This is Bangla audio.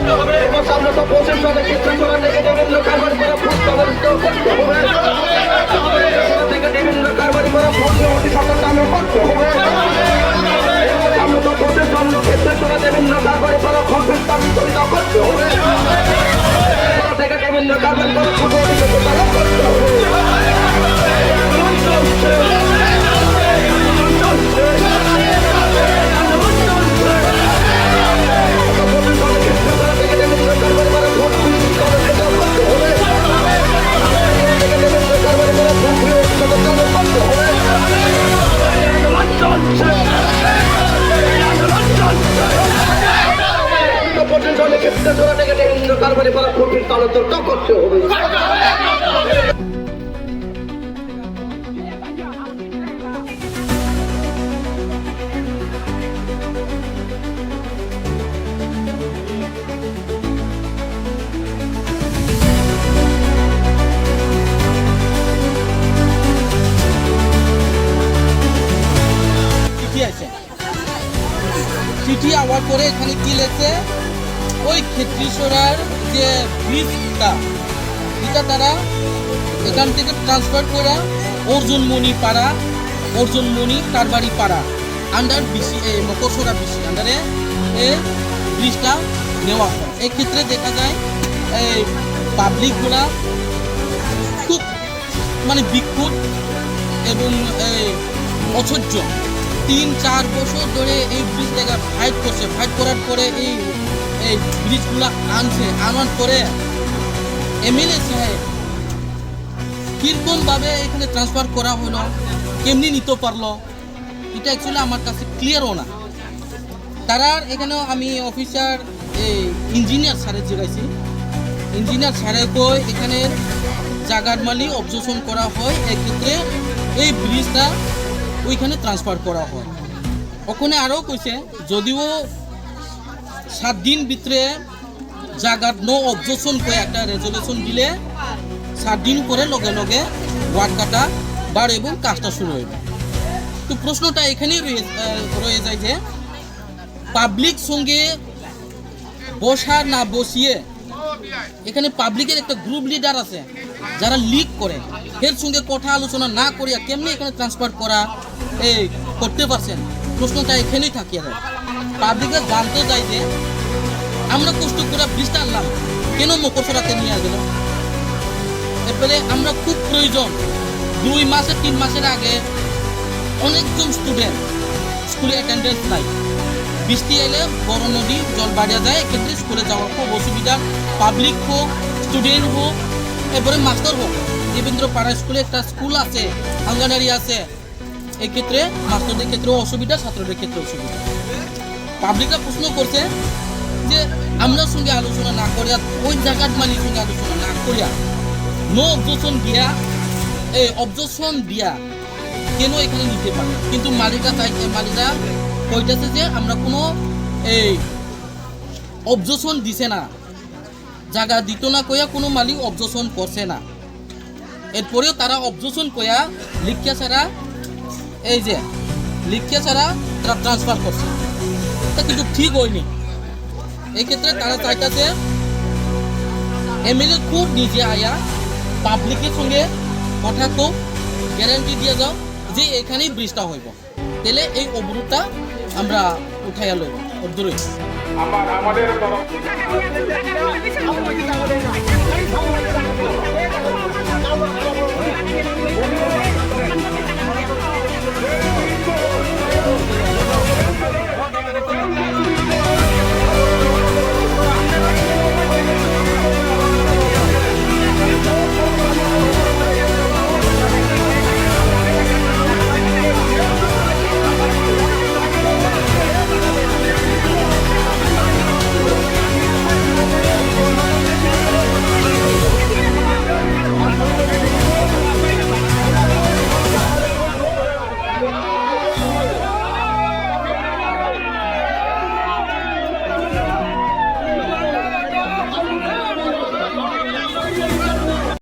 সামনে তো পঁচিশ জনের ক্ষেত্রে চলা থেকে বিভিন্ন কারবারি করা ভোট ব্যবহৃত করতে হবে থেকে বিভিন্ন কারবারি করা ভোট অতি সতর্ক আমরা করতে হবে সামনে তো পঁচিশ জনের ক্ষেত্রে চলা বিভিন্ন কারবারি করা ভোট বিস্তারিত করতে হবে থেকে বিভিন্ন কারবারি করা ভোট অতি সতর্ক করতে হবে কারবারি করা ভোট বিস্তারিত করতে হবে চিঠি আওয়ার পরে এখানে কি লেখছে ওই ক্ষেত্রীশ্বরার যে ব্রিজটা এটা তারা এখান থেকে ট্রান্সফার করে অর্জুনমণি পাড়া অর্জুনমণি কারবারি পাড়া আন্ডার বিসি মকরসরা বিসি আন্ডারে এই ব্রিজটা নেওয়া হয়। এক্ষেত্রে দেখা যায় এই পাবলিকগুলা খুব মানে বিক্ষুব্ধ এবং অসহ্য 3-4 বছর ধরে এই ব্রিজটাকে ফাইট করছে, ফাইট করার পরে এই ব্রিজগুলো আনার পরে এমএলএ সাহেব কীরকমভাবে এখানে ট্রান্সফার করা হলো, কেমনি নিতে পারলো, এটা অ্যাকচুয়ালি আমার কাছে ক্লিয়ারও না। তারা এখানেও আমি অফিসার ইঞ্জিনিয়ার স্যারের জিগাইছি, ইঞ্জিনিয়ার স্যারের কই এখানের জায়গার মালিক অবজেকশন করা হয়, এক্ষেত্রে এই ব্রিজটা ওইখানে ট্রান্সফার করা হয়। ওখানে আরও কইছে যদিও 7 দিন ভিতরে জায়গার নো অবজেকশন করে একটা রেজলিউশন দিলে 7 দিন পরে লগে লগে ওয়ার্ড কাটা বার এবং কাজটা শুরু হইবে। তো প্রশ্নটা এখানেই রয়ে যায় যে পাবলিক সঙ্গে বসা না বসিয়ে এখানে পাবলিকের একটা গ্রুপ লিডার আছে যারা লিড করে, এর সঙ্গে কথা আলোচনা না করিয়া কেমনি এখানে ট্রান্সফার করা করতে পারছেন, প্রশ্নটা এখানেই থাকিয়ে যায়। পাবলিকের জানতে চাই যে আমরা কষ্ট করে ব্রিজটা আনলাম কেন মকরসরাতে নিয়ে গেল। এরপরে আমরা খুব প্রয়োজন 2 মাসে 3 মাসের আগে অনেকজন স্টুডেন্ট স্কুলে অ্যাটেন্ডেন্স নাই, বৃষ্টি এলে বড় নদী জল বাড়িয়ে যায়, এক্ষেত্রে স্কুলে যাওয়ার খুব অসুবিধা, পাবলিক হোক স্টুডেন্ট হোক এরপরে মাস্টার হোক। দেবেন্দ্র পাড়া স্কুলে একটা স্কুল আছে, অঙ্গনারী আছে, এক্ষেত্রে মাস্টারদের ক্ষেত্রেও অসুবিধা, ছাত্রদের ক্ষেত্রে অসুবিধা। পাবলিকরা প্রশ্ন করছে যে আমরা সঙ্গে আলোচনা না করিয়া ওই জায়গার মালিক সঙ্গে আলোচনা না করিয়া নো অবজেকশন দিয়া অবজেকশন দিয়া কেন এখানে নিতে পারে, কিন্তু মালিকরা কইতেছে যে আমরা কোনো অবজেকশন দিছে না, জায়গা দিত না কইয়া কোনো মালিক অবজেকশন করছে না। এরপরেও তারা অবজেকশন কইয়া লিখিয়া ছাড়া তারা ট্রান্সফার করছে, তা কিন্তু ঠিক হয়নি। এই ক্ষেত্রে তারা চাইতেছে এমএলএ খুব নিজে আয়া পাবলিকের সঙ্গে কথা খুব গ্যারান্টি দিয়ে যাও যে এখানেই ব্রিজটা হইব, তাহলে এই অবরোধটা আমরা উঠাইয়া লইব। আমাদের